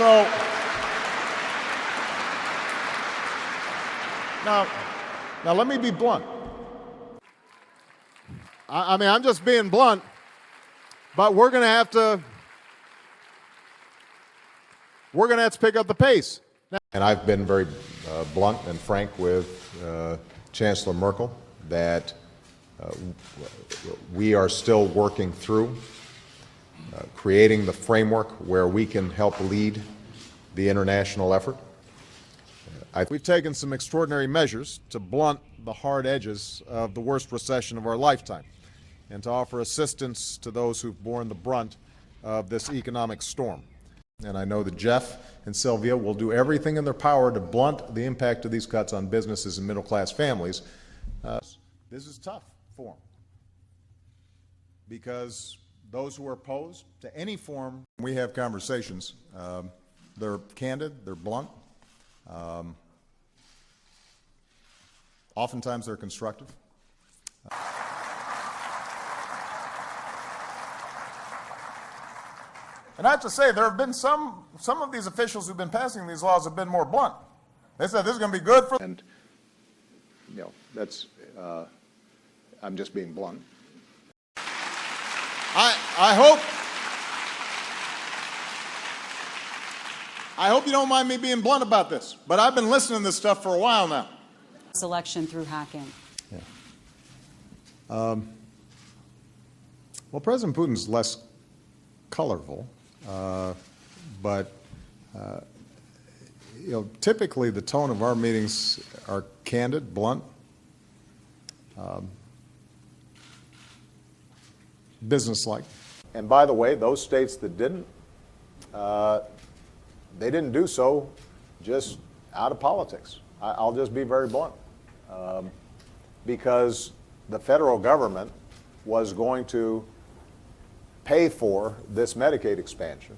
So now let me be blunt. I mean, I'm just being blunt, but we're going to have to pick up the pace. And I've been very blunt and frank with Chancellor Merkel that we are still working through creating the framework where we can help lead the international effort. We've taken some extraordinary measures to blunt the hard edges of the worst recession of our lifetime and to offer assistance to those who've borne the brunt of this economic storm. And I know that Jeff and Sylvia will do everything in their power to blunt the impact of these cuts on businesses and middle-class families. This is tough for them because those who are opposed to any form, we have conversations. They're candid, they're blunt. Oftentimes they're constructive. And I have to say, there have been some of these officials who've been passing these laws have been more blunt. They said this is going to be good for. And, you know, that's, I'm just being blunt. I hope you don't mind me being blunt about this, but I've been listening to this stuff for a while now. Election through hacking. Yeah. Well, President Putin's less colorful, but you know, typically the tone of our meetings are candid, blunt, businesslike. And by the way, those states that didn't, they didn't do so just out of politics. I'll just be very blunt. Because the federal government was going to pay for this Medicaid expansion